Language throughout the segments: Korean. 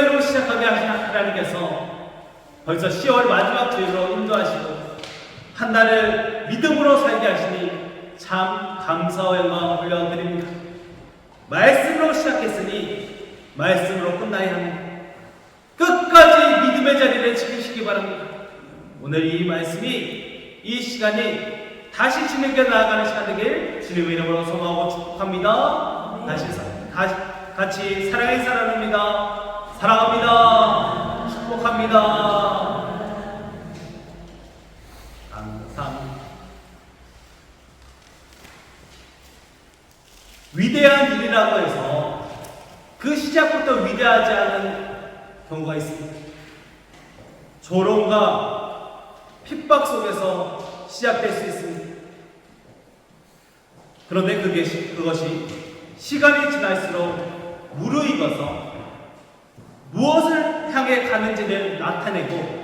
열매로 시작하게 하신 하나님께서 벌써 10월 마지막 주일로 인도하시고 한 달을 믿음으로 살게 하시니 참 감사와 영광을 올려드립니다. 말씀으로 시작했으니 말씀으로 끝나야 합니다. 끝까지 믿음의 자리를 지키시기 바랍니다. 오늘 이 말씀이 이 시간이 다시 주님께 나아가는 시간 되길 주님의 이름으로 소망하고 축복합니다. 같이 사랑의 사랑입니다. 사랑합니다. 축복합니다. 감사합니다. 위대한 일이라고 해서 그 시작부터 위대하지 않은 경우가 있습니다. 조롱과 핍박 속에서 시작될 수 있습니다. 그런데 그것이 시간이 지날수록 무르익어서 무엇을 향해 가는지를 나타내고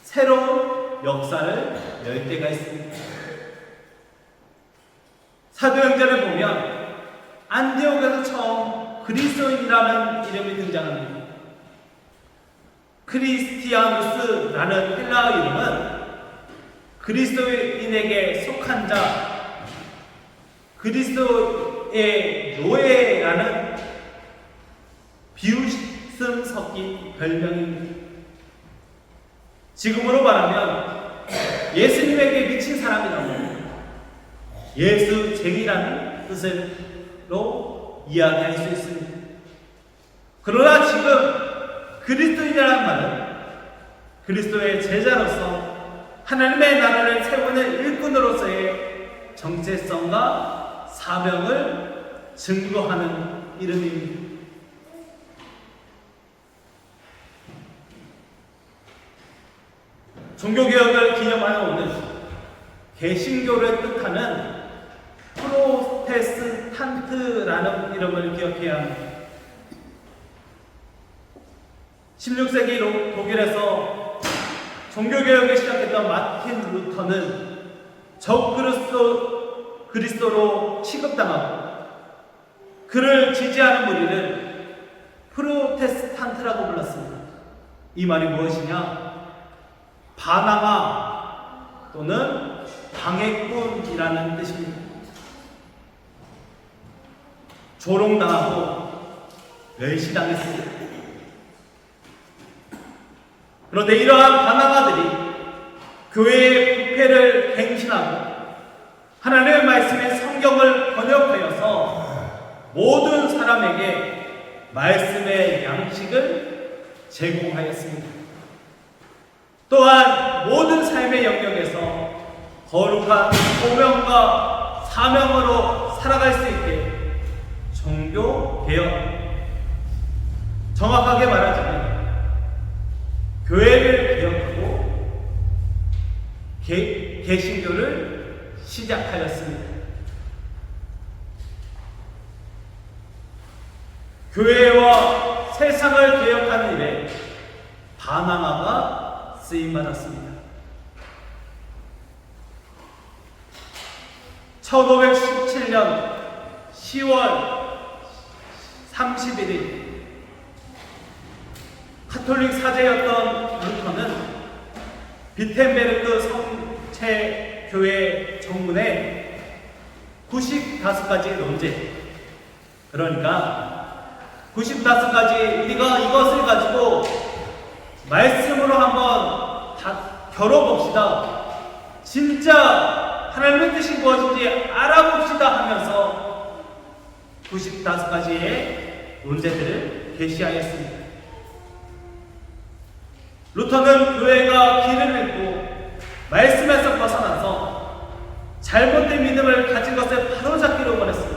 새로운 역사를 열 때가 있습니다. 사도행전을 보면 안디옥에서 처음 그리스도인이라는 이름이 등장합니다. 크리스티아누스라는 헬라어 이름은 그리스도인에게 속한 자, 그리스도의 노예라는 비웃음 섞인 별명입니다. 지금으로 말하면 예수님에게 미친 사람이라고 예수쟁이라는 뜻으로 이야기할 수 있습니다. 그러나 지금 그리스도인이라는 말은 그리스도의 제자로서 하나님의 나라를 세우는 일꾼으로서의 정체성과 사명을 증거하는 이름입니다. 종교개혁을 기념하는 오늘 개신교를 뜻하는 프로테스탄트라는 이름을 기억해야 합니다. 16세기 독일에서 종교개혁을 시작했던 마틴 루터는 적그리스도로 취급당하고 그를 지지하는 무리를 프로테스탄트라고 불렀습니다. 이 말이 무엇이냐? 반항아 또는 방해꾼이라는 뜻입니다. 조롱당하고 멸시당했습니다. 그런데 이러한 반항아들이 교회의 부패를 갱신하고 하나님의 말씀인 성경을 번역하여서 모든 사람에게 말씀의 양식을 제공하였습니다. 또한 모든 삶의 영역에서 거룩한 소명과 사명으로 살아갈 수 있게 종교개혁, 정확하게 말하자면 교회를 개혁하고 개신교를 시작하였습니다. 교회와 세상을 개혁하는 일에 바나나가 쓰임받았습니다. 1517년 10월 31일 카톨릭 사제였던 루터는 비텐베르크 성체교회 정문에 95가지 논제, 그러니까 95가지 우리가 이것을 가지고 말씀으로 한번 다 겨뤄봅시다. 진짜 하나님의 뜻이 무엇인지 알아봅시다 하면서 95가지의 논제들을 게시하였습니다. 루터는 교회가 길을 잃고 말씀에서 벗어나서 잘못된 믿음을 가진 것을 바로잡기를 원했습니다.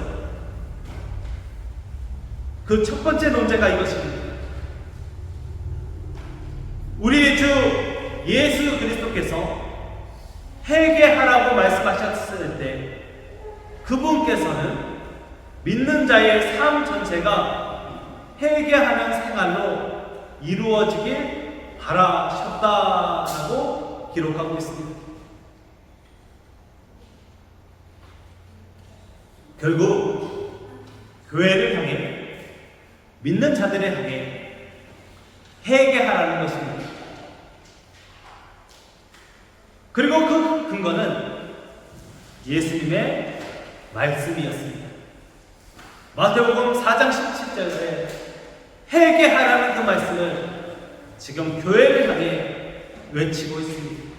그 첫 번째 논제가 이것입니다. 우리 주 예수 그리스도께서 회개하라고 말씀하셨을 때 그분께서는 믿는 자의 삶 전체가 회개하는 생활로 이루어지길 바라셨다라고 기록하고 있습니다. 결국 교회를 향해 믿는 자들을 향해 회개하라는 것입니다. 그리고 그 근거는 예수님의 말씀이었습니다. 마태복음 4장 17절에 회개하라는 그 말씀을 지금 교회를 향해 외치고 있습니다.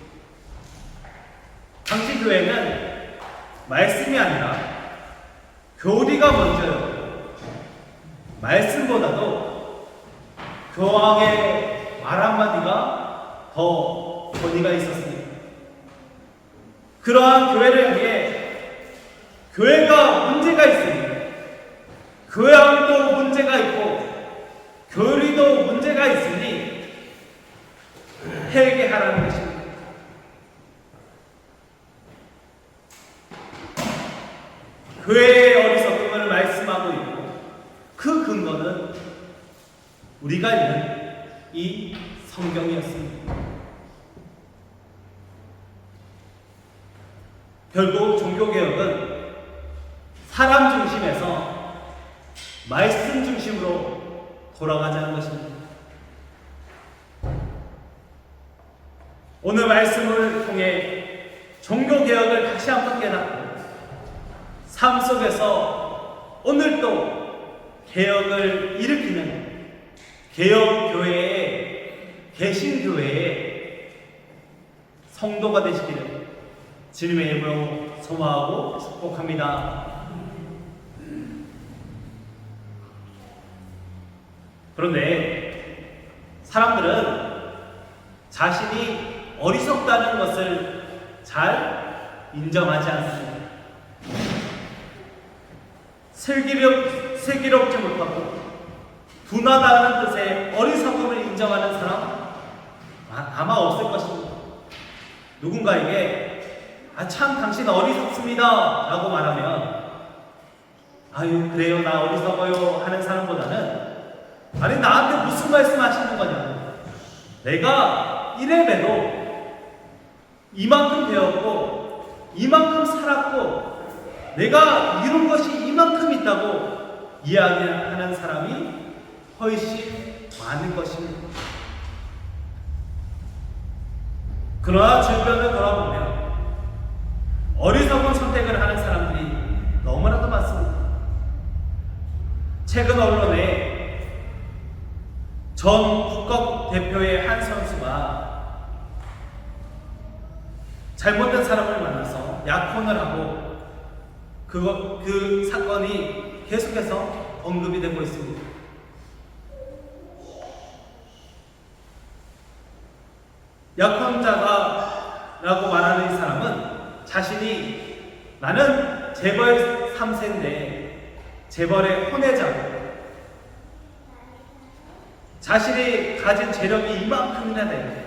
당시 교회는 말씀이 아니라 교리가 먼저요. 말씀보다도 교황의 말 한마디가 더 권위가 있었습니다. 그러한 교회를 향해 교회가 문제가 있습니다. 교양도 문제가 있고 교리도 문제가 있으니 회개하라는 것입니다. 교회의 어리석음을 말씀하고 있고 그 근거는 우리가 읽는 이 성경이었습니다. 결국 종교개혁은 사람 중심에서 말씀 중심으로 돌아가자는 것입니다. 오늘 말씀을 통해 종교개혁을 다시 한번 깨닫고 삶 속에서 오늘도 개혁을 일으키는 개혁교회의 개신교회의 성도가 되시기를 주님의 이름으로 소망하고 축복합니다. 그런데 사람들은 자신이 어리석다는 것을 잘 인정하지 않습니다. 슬기롭지 못하고 둔하다는 뜻의 어리석음을 인정하는 사람 아마 없을 것입니다. 누군가에게 참 당신 어리석습니다 라고 말하면 아유 그래요 나 어리석어요 하는 사람보다는 아니 나한테 무슨 말씀 하시는 거냐고, 내가 이래봬도 이만큼 배웠고 이만큼 살았고 내가 이룬 것이 이만큼 있다고 이야기하는 사람이 훨씬 많은 것입니다. 그러나 주변을 돌아보면 어리석은 선택을 하는 사람들이 너무나도 많습니다. 최근 언론에 전 국가대표의 한 선수가 잘못된 사람을 만나서 약혼을 하고 그 사건이 계속해서 언급이 되고 있습니다. 약혼자가라고 말하는 이 사람은 자신이 나는 재벌 3세인데 재벌의 혼외자고 자신이 가진 재력이 이만큼이나 돼.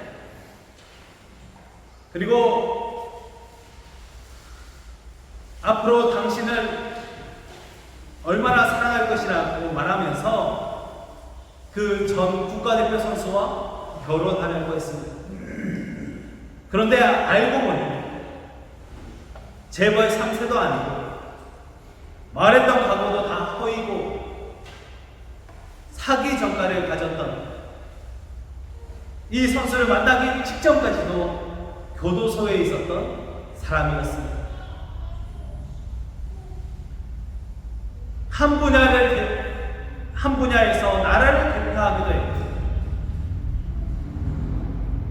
그리고 앞으로 당신을 얼마나 사랑할 것이라고 말하면서 그 전 국가대표 선수와 결혼하려고 했습니다. 그런데 알고 보니 재벌 3세도 아니고 말했던 각오도 다 허위고 사기 전과를 가졌던 이 선수를 만나기 직전까지도 교도소에 있었던 사람이었습니다. 한 분야에서 나라를 대표하기도 했고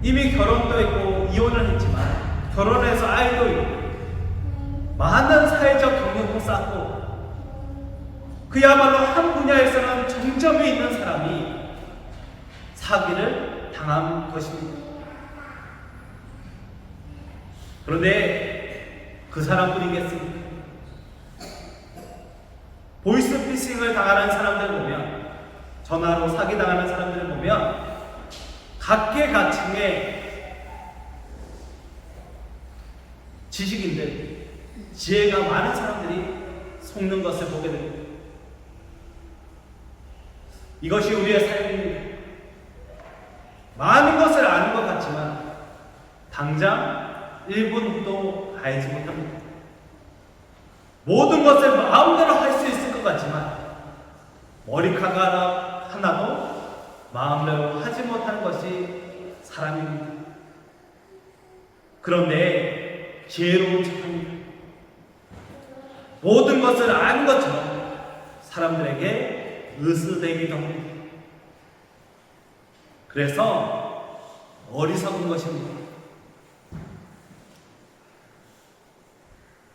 이미 결혼도 했고 이혼을 했지만 결혼해서 아이도 있고 많은 사회적 경력도 쌓고 그야말로 한 분야에서는 정점에 있는 사람이 사기를 당한 것입니다. 그런데 그 사람뿐이겠습니까? 보이스피싱을 당하는 사람들 보면, 전화로 사기당하는 사람들을 보면 각계각층의 지식인들, 지혜가 많은 사람들이 속는 것을 보게 됩니다. 이것이 우리의 삶입니다. 많은 것을 아는 것 같지만 당장 1분 후도 알지 못합니다. 모든 것을 마음대로 할 수 있을 것 같지만 머리카락 마음대로 하지 못하는 것이 사람입니다. 그런데 지혜로운 척합니다. 모든 것을 아는 것처럼 사람들에게 의스되기도 합니다. 그래서 어리석은 것입니다.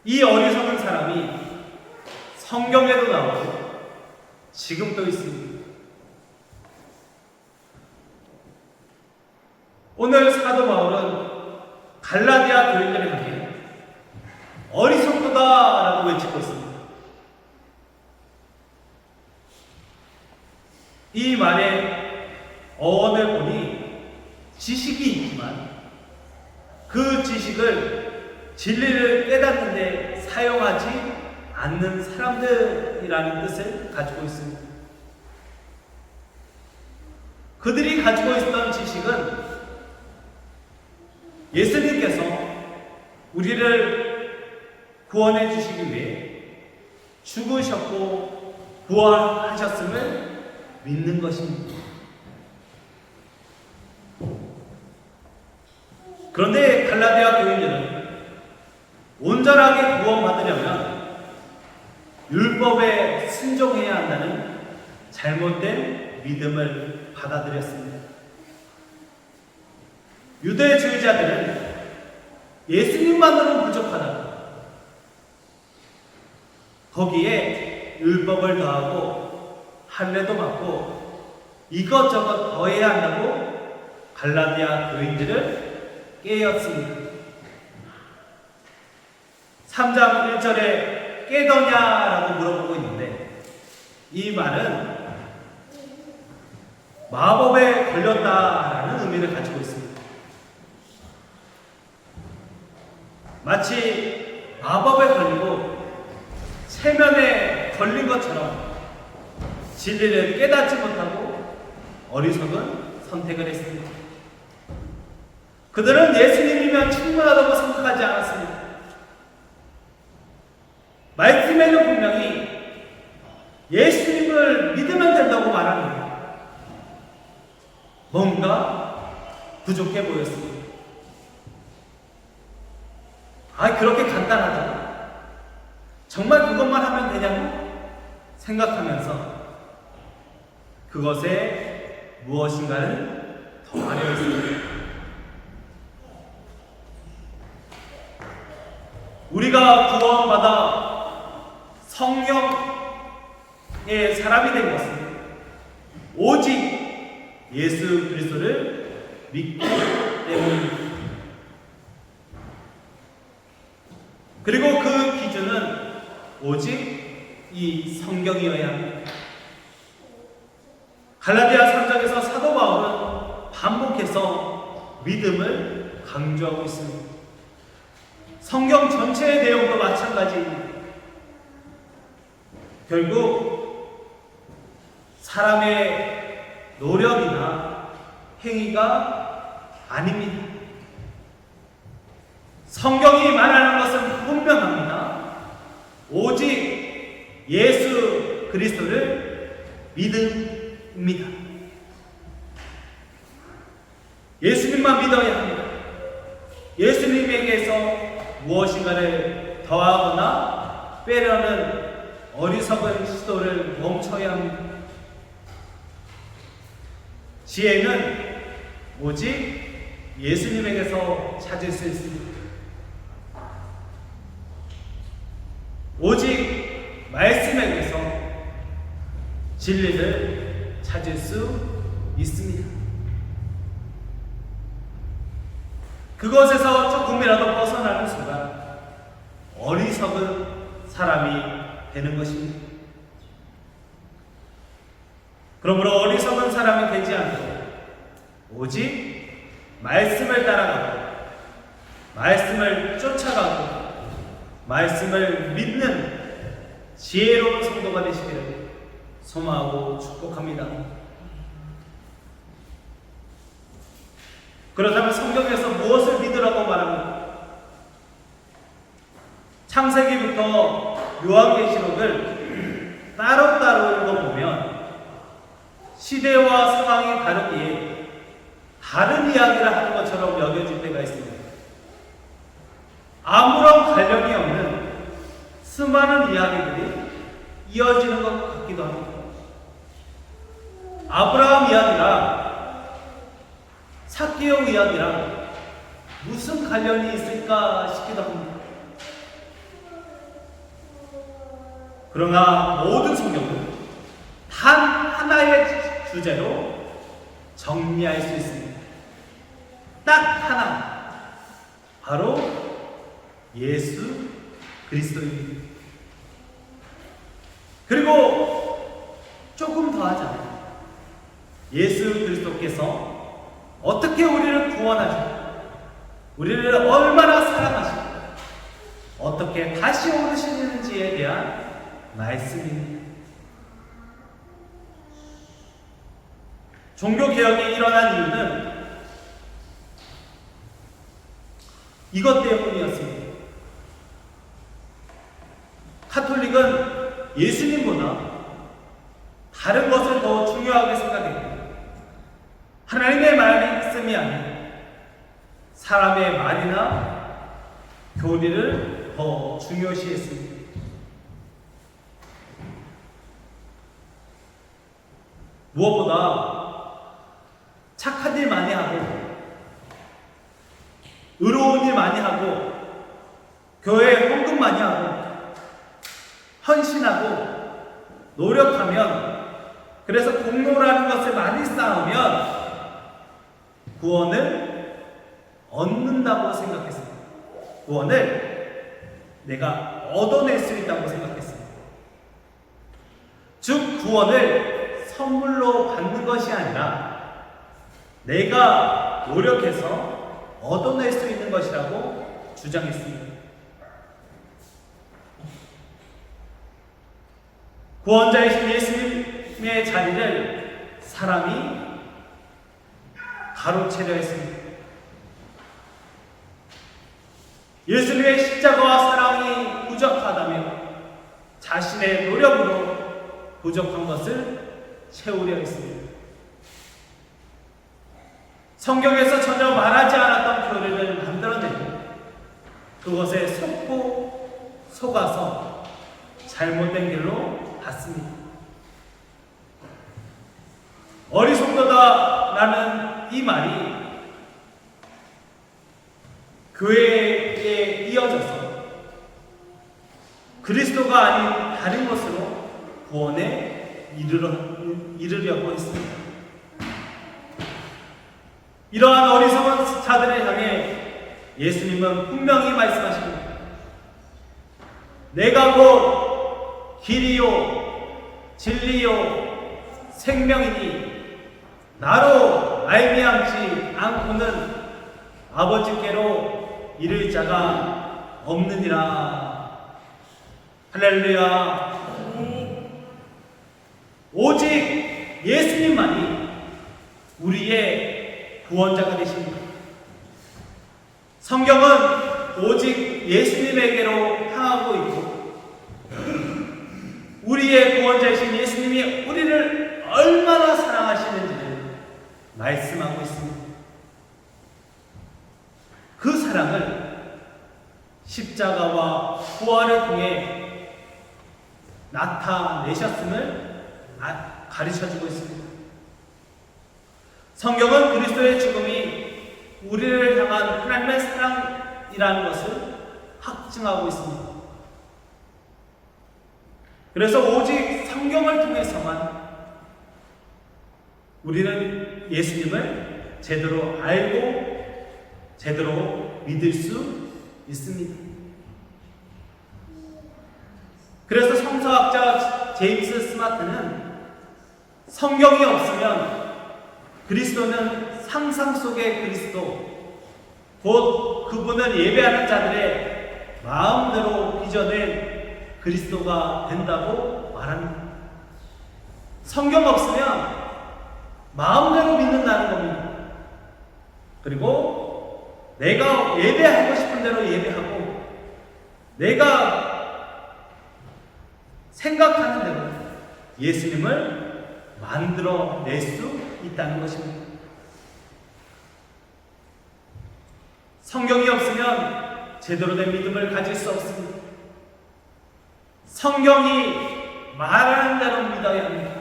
이 어리석은 사람이 성경에도 나오고 지금도 있습니다. 오늘 사도 바울은 갈라디아 교인들을 향해 어리석도다라고 외치고 있습니다. 이 말의 어원을 보니 지식이 있지만 그 지식을 진리를 깨닫는 데 사용하지 않는 사람들이라는 뜻을 가지고 있습니다. 그들이 가지고 있었던 지식은 예수님께서 우리를 구원해 주시기 위해 죽으셨고 부활하셨음을 믿는 것입니다. 그런데 갈라디아 교인들은 온전하게 구원받으려면 율법에 순종해야 한다는 잘못된 믿음을 받아들였습니다. 유대주의자들은 예수님만으로는 부족하다. 거기에 율법을 더하고 할례도 받고 이것저것 더해야 한다고 갈라디아 교인들을 깨었습니다. 3장 1절에 깨더냐라고 물어보고 있는데 이 말은 마법에 걸렸다라는 의미를 가지고 있습니다. 마치 마법에 걸리고 체면에 걸린 것처럼 진리를 깨닫지 못하고 어리석은 선택을 했습니다. 그들은 예수님이면 충분하다고 생각하지 않았습니다. 말씀에는 분명히 예수님을 믿으면 된다고 말합니다. 뭔가 부족해 보였습니다. 그렇게 간단하다고? 정말 그것만 하면 되냐고 생각하면서 그것에 무엇인가를 더하려 했습니다. 우리가 구원받아 성령의 사람이 된 것은 오직 예수 그리스도를 믿기 때문입니다. 그리고 그 기준은 오직 이 성경이어야 합니다. 갈라디아 3장에서 사도 바울은 반복해서 믿음을 강조하고 있습니다. 성경 전체의 내용도 마찬가지입니다. 결국 사람의 노력이나 행위가 아닙니다. 성경이 말하는 것은 분명합니다. 오직 예수 그리스도를 믿음입니다. 예수님만 믿어야 합니다. 예수님에게서 무엇인가를 더하거나 빼려는 어리석은 시도를 멈춰야 합니다. 지혜는 오직 예수님에게서 찾을 수 있습니다. 오직 말씀에게서 진리를 찾을 수 있습니다. 그것에서 조금이라도 벗어나는 순간 어리석은 사람이 되는 것입니다. 그러므로 어리석은 사람이 되지 않고 오직 말씀을 따라가고 말씀을 쫓아가고 말씀을 믿는 지혜로운 성도가 되시기를 소망하고 축복합니다. 그렇다면 성경에서 무엇을 믿으라고 말합니까? 창세기부터 요한계시록을 따로따로 읽어보면 시대와 상황이 다르기에 다른 이야기를 하는 것처럼 여겨질 때가 있습니다. 아무런 관련이 없는 수많은 이야기들이 이어지는 것 같기도 합니다. 아브라함 이야기랑 삭개오 이야기랑 무슨 관련이 있을까 싶기도 합니다. 그러나 모든 성경은 단 하나의 주제로 정리할 수 있습니다. 딱 하나, 바로 예수 그리스도입니다. 그리고 조금 더 하자면 예수 그리스도께서 어떻게 우리를 구원하시고 우리를 얼마나 사랑하시고 어떻게 다시 오르시는지에 대한 말씀입니다. 종교개혁이 일어난 이유는 이것 때문이었습니다. 카톨릭은 예수님보다 다른 것을 더 중요하게 생각했고 하나님의 말씀이 아닌 사람의 말이나 교리를 더 중요시했습니다. 무엇보다 착한 일 많이 하고 의로운 일 많이 하고 교회에 헌금 많이 하고 헌신하고 노력하면 그래서 공로라는 것을 많이 쌓으면 구원을 얻는다고 생각했습니다. 구원을 내가 얻어낼 수 있다고 생각했습니다. 즉 구원을 선물로 받는 것이 아니라 내가 노력해서 얻어낼 수 있는 것이라고 주장했습니다. 구원자이신 예수님의 자리를 사람이 가로채려 했습니다. 예수님의 십자가와 사랑이 부족하다며 자신의 노력으로 부족한 것을 채우려 했습니다. 성경에서 전혀 말하지 않았던 교리를 만들어내고 그것에 속아서 잘못된 길로 갔습니다. 어리석다라는 이 말이 교회에 이어져서 그리스도가 아닌 다른 것으로 구원에 이르려고 했습니다. 이러한 어리석은 자들을 향해 예수님은 분명히 말씀하십니다. 내가 곧 길이요 진리요 생명이니 나로 말미암지 않고는 아버지께로 이를 자가 없느니라. 할렐루야. 오직 예수님만이 우리의 구원자가 되십니다. 성경은 오직 예수님에게로 향하고 있고 우리의 구원자이신 예수님이 우리를 얼마나 사랑하시는지를 말씀하고 있습니다. 그 사랑을 십자가와 부활을 통해 나타내셨음을 가르쳐주고 있습니다. 성경은 그리스도의 죽음이 우리를 향한 하나님의 사랑이라는 것을 확증하고 있습니다. 그래서 오직 성경을 통해서만 우리는 예수님을 제대로 알고 제대로 믿을 수 있습니다. 그래서 성서학자 제임스 스마트는 성경이 없으면 그리스도는 상상 속의 그리스도, 곧 그분을 예배하는 자들의 마음대로 빚어낸 그리스도가 된다고 말합니다. 성경 없으면 마음대로 믿는다는 겁니다. 그리고 내가 예배하고 싶은 대로 예배하고 내가 생각하는 대로 예수님을 만들어 낼 수 있다는 것입니다. 성경이 없으면 제대로 된 믿음을 가질 수 없습니다. 성경이 말하는 대로 믿어야 합니다.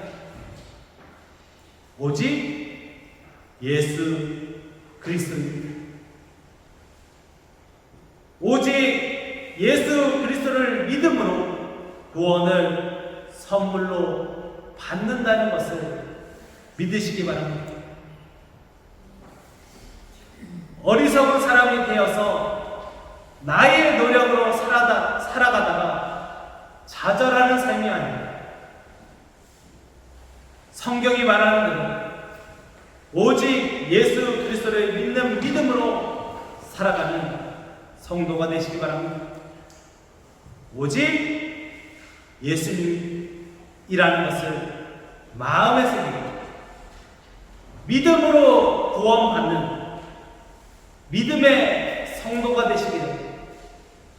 오직 예수 그리스도입니다. 오직 예수 그리스도를 믿음으로 구원을 선물로 받는다는 것을 믿으시기 바랍니다. 어리석은 사람이 되어서 나의 노력으로 살아가다가 좌절하는 삶이 아닙니다. 성경이 말하는 대로 오직 예수 그리스도를 믿는 믿음으로 살아가는 성도가 되시기 바랍니다. 오직 예수님이라는 것을 마음에 새기고 믿음으로 구원받는 믿음의 성도가 되시기를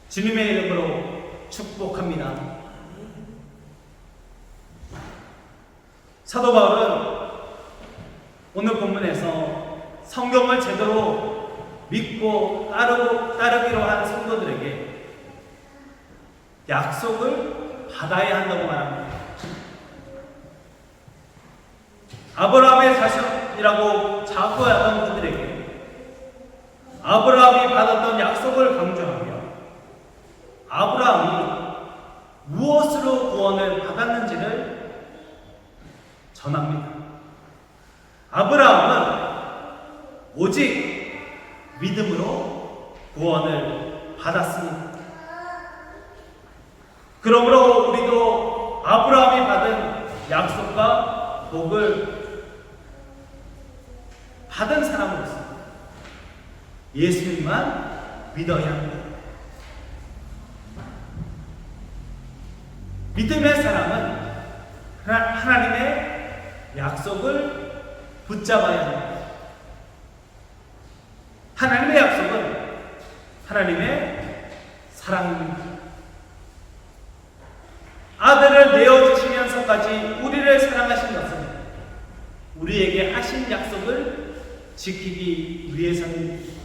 주님의 이름으로 축복합니다. 사도 바울은 오늘 본문에서 성경을 제대로 믿고 따르기로 한 성도들에게 약속을 받아야 한다고 말합니다. 아브라함의 자손이라고 자부하던 그들에게 아브라함이 받았던 약속을 강조하며 아브라함이 무엇으로 구원을 받았는지를 전합니다. 아브라함은 오직 믿음으로 구원을 받았습니다. 그러므로 우리도 아브라함이 받은 약속과 복을 받은 사람으로서 예수님만 믿어야 합니다. 믿음의 사람은 하나님의 약속을 붙잡아야 합니다. 하나님의 약속은 하나님의 사랑입니다. 아들을 내어주시면서까지 우리를 사랑하신 것은 우리에게 하신 약속을 지키기 위해서입니다.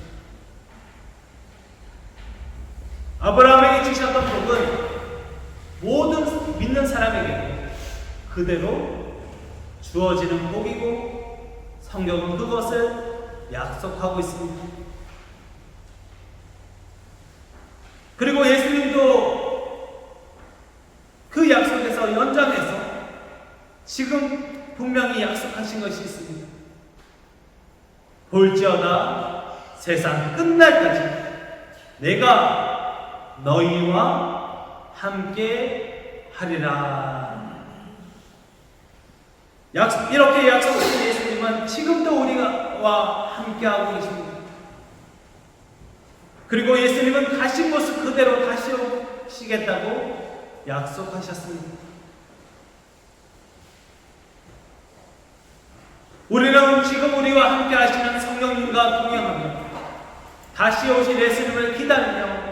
아브라함에게 주셨던 복은 모든 믿는 사람에게 그대로 주어지는 복이고 성경은 그것을 약속하고 있습니다. 그리고 예수님도 그 약속에서 연장해서 지금 분명히 약속하신 것이 있습니다. 볼지어다 세상 끝날까지 내가 너희와 함께 하리라. 이렇게 약속하신 예수님은 지금도 우리와 함께하고 계십니다. 그리고 예수님은 가신 모습 그대로 다시 오시겠다고 약속하셨습니다. 우리는 지금 우리와 함께 하시는 성령님과 동행하며 다시 오실 예수님을 기다리며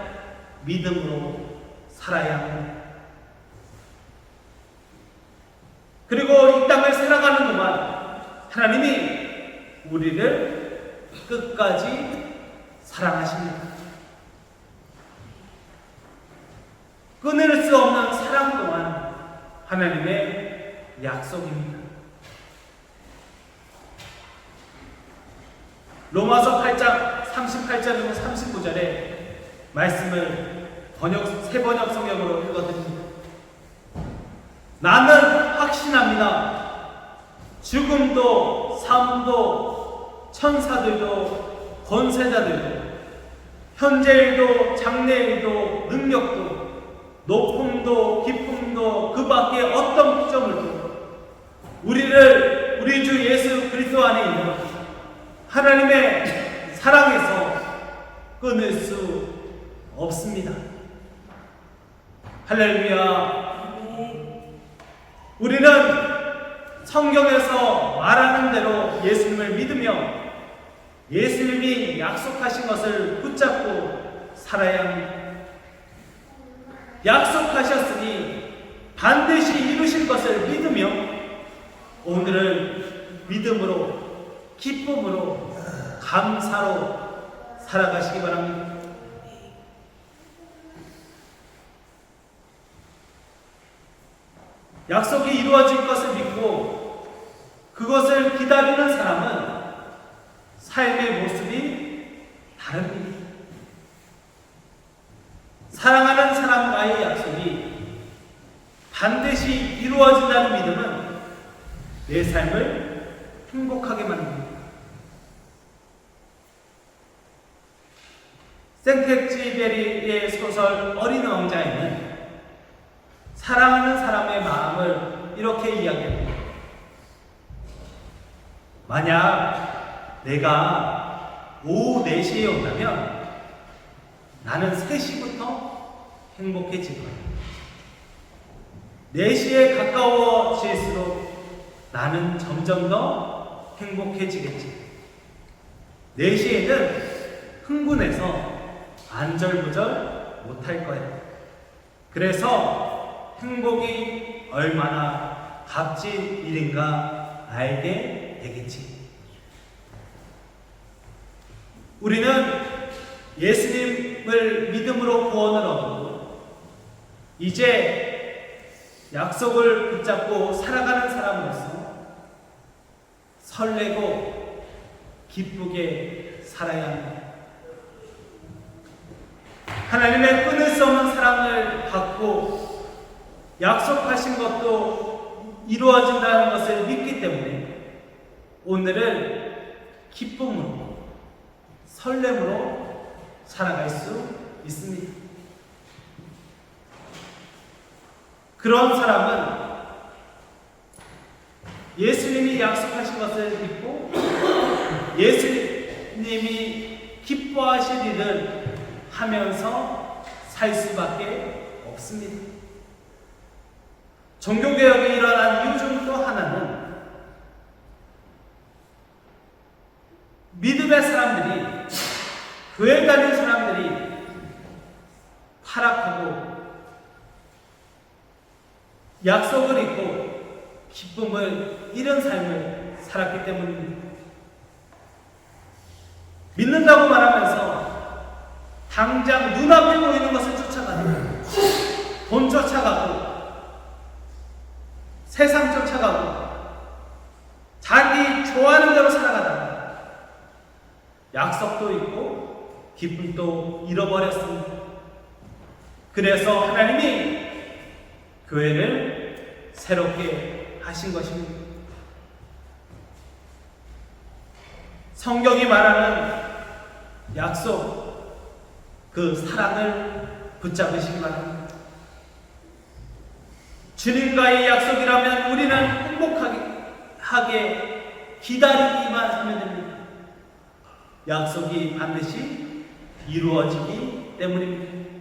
믿음으로 살아야 합니다. 그리고 이 땅을 살아가는 동안 하나님이 우리를 끝까지 사랑하십니다. 끊을 수 없는 사랑 또한 하나님의 약속입니다. 로마서 8장 38절에서 39절에 말씀을 새 번역 성경으로 읽어드립니다. 나는 확신합니다. 죽음도 삶도 천사들도 권세자들도 현재일도 장래일도 능력도 높음도 깊음도 그 밖에 어떤 피조물도 우리 주 예수 그리스도 안에 있는 하나님의 사랑에서 끊을 수 없습니다. 할렐루야. 우리는 성경에서 말하는 대로 예수님을 믿으며 예수님이 약속하신 것을 붙잡고 살아야 합니다. 약속하셨으니 반드시 이루실 것을 믿으며 오늘을 믿음으로, 기쁨으로, 감사로 살아가시기 바랍니다. 약속이 이루어질 것을 믿고 그것을 기다리는 사람은 삶의 모습이 다릅니다. 사랑하는 사람과의 약속이 반드시 이루어진다는 믿음은 내 삶을 행복하게 만듭니다. 생텍쥐베리의 소설 어린 왕자에는 사랑하는 사람의 마음을 이렇게 이야기합니다. 만약 내가 오후 4시에 온다면 나는 3시부터 행복해질 거야. 4시에 가까워질수록 나는 점점 더 행복해지겠지. 4시에는 흥분해서 안절부절 못할 거야. 그래서 행복이 얼마나 값진 일인가 알게 되겠지. 우리는 예수님을 믿음으로 구원을 얻고 이제 약속을 붙잡고 살아가는 사람으로서 설레고 기쁘게 살아야 합니다. 하나님의 끊을 수 없는 사랑을 받고 약속하신 것도 이루어진다는 것을 믿기 때문에 오늘을 기쁨으로, 설렘으로 살아갈 수 있습니다. 그런 사람은 예수님이 약속하신 것을 믿고 예수님이 기뻐하실 일을 하면서 살 수밖에 없습니다. 종교개혁이 일어난 이유 중 또 하나는 믿음의 사람들이, 교회 다니는 사람들이 타락하고 약속을 잊고 기쁨을 잃은 삶을 살았기 때문입니다. 믿는다고 말하면서 당장 눈앞에 보이는 것을 쫓아가고 돈 쫓아가고 세상 쫓아가고 자기 좋아하는 대로 살아가다가 약속도 잊고 기쁨도 잃어버렸습니다. 그래서 하나님이 교회를 새롭게 하신 것입니다. 성경이 말하는 약속, 그 사랑을 붙잡으시기 바랍니다. 주님과의 약속이라면 우리는 행복하게 기다리기만 하면 됩니다. 약속이 반드시 이루어지기 때문입니다.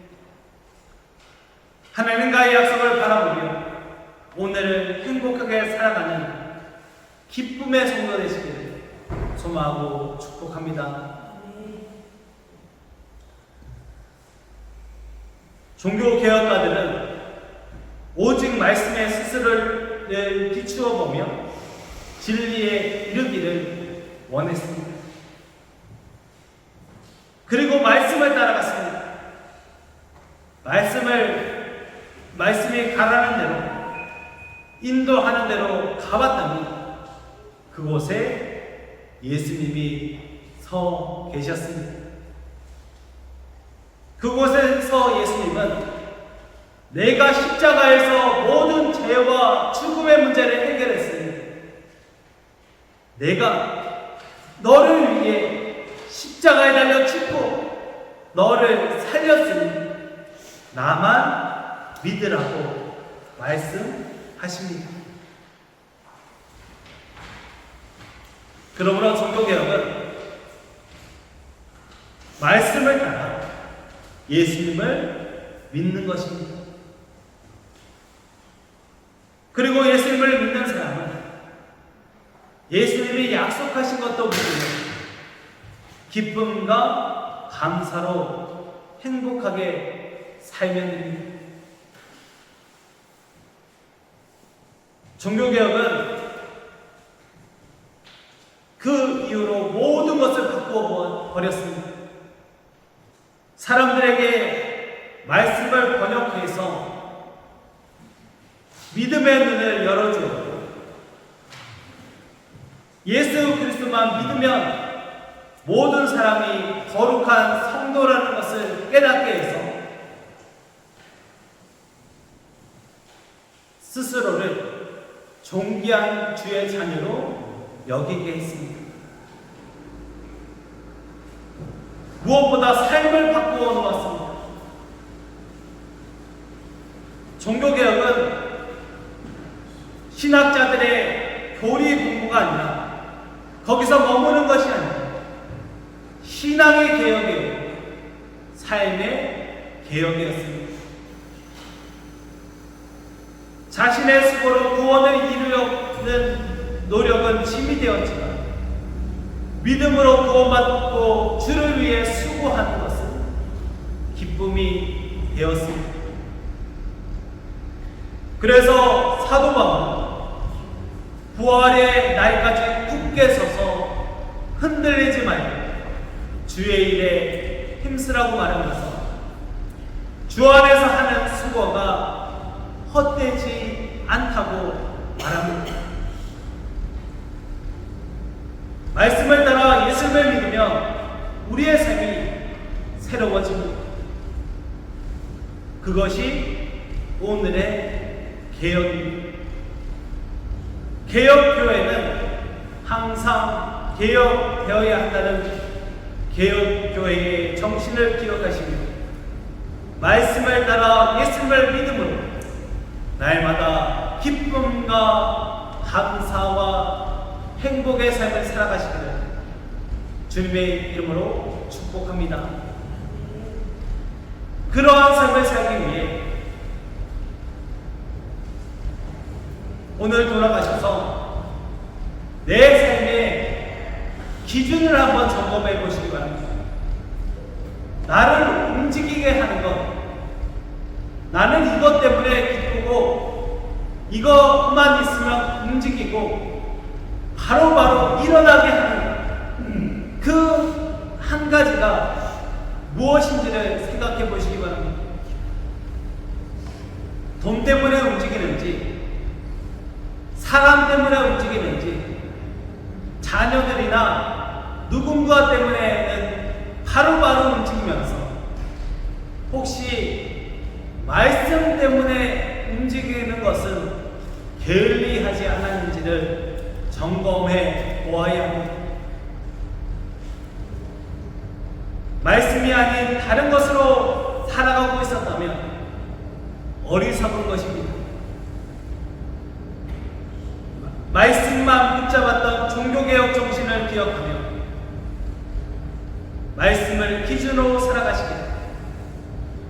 하나님과의 약속을 바라보며 오늘을 행복하게 살아가는 기쁨의 성도 되시기를 소망하고 축복합니다. 종교개혁가들은 오직 말씀에 스스로를 비추어 보며 진리에 이르기를 원했습니다. 그리고 말씀을 따라갔습니다. 말씀이 가라는 대로, 인도하는 대로 가봤더니 그곳에 예수님이 서 계셨습니다. 그곳에서 예수님은 내가 십자가에서 모든 죄와 죽음의 문제를 해결했으니 내가 너를 위해 십자가에 달려 죽고 너를 살렸으니 나만 믿으라고 말씀하십니다. 그러므로 종교개혁은 말씀을 따라 예수님을 믿는 것입니다. 그리고 예수님을 믿는 사람은 예수님이 약속하신 것도 믿으며 기쁨과 감사로 행복하게 살면 됩니다. 종교개혁은 그 이후로 모든 것을 바꾸어 버렸습니다. 사람들에게 말씀을 번역해서 믿음의 눈을 열어주었고, 예수 그리스도만 믿으면 모든 사람이 거룩한 성도라는 것을 깨닫게 해서 스스로를 존귀한 주의 자녀로 여기게 했습니다. 무엇보다 삶을 바꾸어 놓았습니다. 종교개혁은 신학자들의 교리 공부가 아니라 거기서 머무는 것이 아니라 신앙의 개혁이요, 삶의 개혁이었습니다. 자신의 수고로 구원을 이루려는 노력은 짐이 되었지만 믿음으로 구원받고 주를 위해 수고하는 것은 기쁨이 되었습니다. 그래서 사도 바울은 부활의 날까지 굳게 서서 흔들리지 말고 주의 일에 힘쓰라고 말하면서 주 안에서 하는 수고가 헛되지 않다고 말합니다. 말씀을 따라 예수를 믿으면 우리의 삶이 새로워집니다. 그것이 오늘의 개혁입니다. 개혁교회는 항상 개혁되어야 한다는 개혁교회의 정신을 기억하시며 말씀을 따라 예수를 믿음으로 날마다 기쁨과 감사와 행복의 삶을 살아가시기를 주님의 이름으로 축복합니다. 그러한 삶을 살기 위해 오늘 돌아가셔서 내 삶의 기준을 한번 점검해 보시기 바랍니다. 나를 움직이게 하는 것, 나는 이것 때문에 기쁘고 이것만 있으면 움직이고 바로바로 일어나게 하는 그 한 가지가 무엇인지를 생각해 보시기 바랍니다. 돈 때문에 움직이는지, 사람 때문에 움직이는지, 자녀들이나 누군가 때문에는 바로바로 움직이면서 혹시 말씀 때문에 움직이는 것은 게을리하지 않았는지를 점검해 보아야 합니다. 말씀이 아닌 다른 것으로 살아가고 있었다면 어리석은 것입니다. 말씀만 붙잡았던 종교개혁 정신을 기억하며 말씀을 기준으로 살아가시길,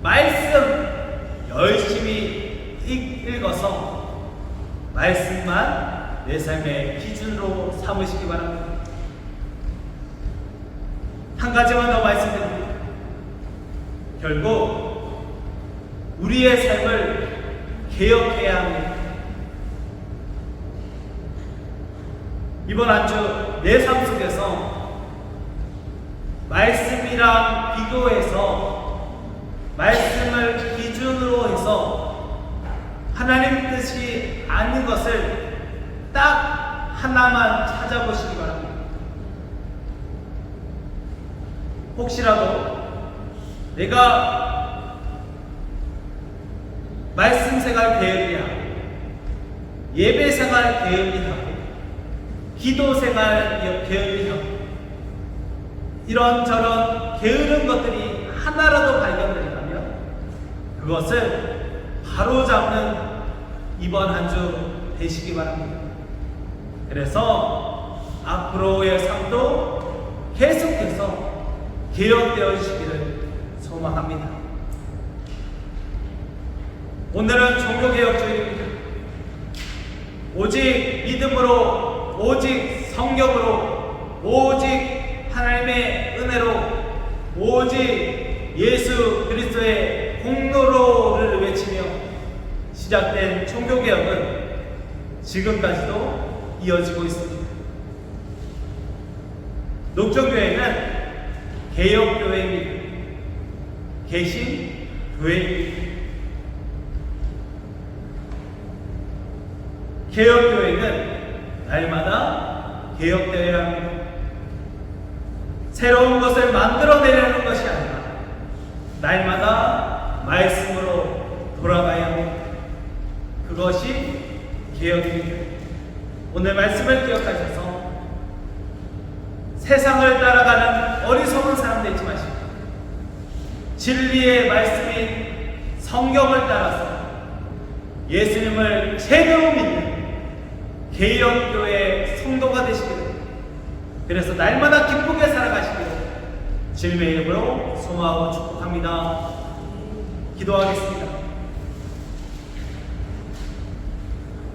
말씀 열심히 읽어서 말씀만 내 삶의 기준으로 삼으시기 바랍니다. 한 가지만 더 말씀드립니다. 결국 우리의 삶을 개혁해야 합니다. 이번 한 주 내 삶 속에서 말씀이랑 비교해서 말씀을 기준으로 해서 하나님 뜻이 아닌 것을 딱 하나만 찾아보시기 바랍니다. 혹시라도 내가 말씀 생활 게을리하고 예배 생활 게을리하고 기도 생활 게을리하고 이런저런 게으른 것들이 하나라도 발견된다면 그것을 바로잡는 이번 한 주 되시기 바랍니다. 그래서 앞으로의 삶도 계속해서 개혁되어지시기를 소망합니다. 오늘은 종교개혁주의입니다. 오직 믿음으로, 오직 성령으로, 오직 하나님의 은혜로, 오직 예수 그리스도의 공로를 외치며 시작된 종교개혁은 지금까지도 이어지고 있습니다. 녹조교회는 개혁교회입니다. 개신교회입니다. 개혁교회는 날마다 개혁되어야 합니다. 새로운 것을 만들어내려는 것이 아니라 날마다 말씀으로 돌아가야 합니다. 그것이 개혁입니다. 오늘 말씀을 기억하셔서 세상을 따라가는 어리석은 사람 되지 마시고 진리의 말씀인 성경을 따라서 예수님을 제대로 믿는 개혁교회 성도가 되시기를, 그래서 날마다 기쁘게 살아가시기를 주님의 이름으로 소망하고 축복합니다. 기도하겠습니다.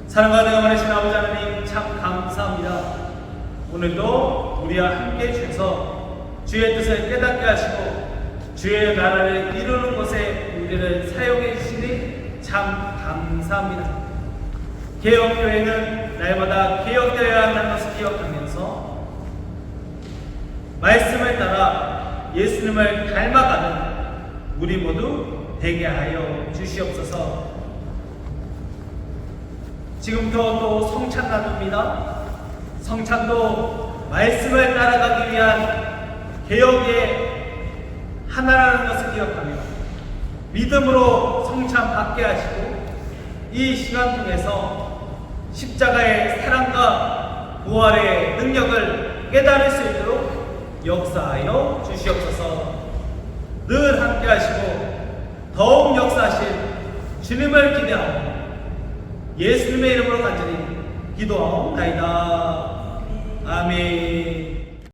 사랑하는 영원하신 아버지 하나님, 참 감사합니다. 오늘도 우리와 함께 해주셔서 주의 뜻을 깨닫게 하시고 주의 나라를 이루는 것에 우리를 사용해 주시니 참 감사합니다. 개혁교회는 날마다 개혁되어야 한다는 것을 기억하면서 말씀을 따라 예수님을 닮아가는 우리 모두 되게 하여 주시옵소서. 지금부터 또 성찬 나눕니다. 성찬도 말씀을 따라가기 위한 개혁의 하나라는 것을 기억하며 믿음으로 성찬 받게 하시고 이 시간 통해서 십자가의 사랑과 부활의 능력을 깨달을 수 있도록 역사하여 주시옵소서. 늘 함께 하시고 더욱 역사하실 주님을 기대하고 예수님의 이름으로 간절히 기도하옵나이다. 아멘.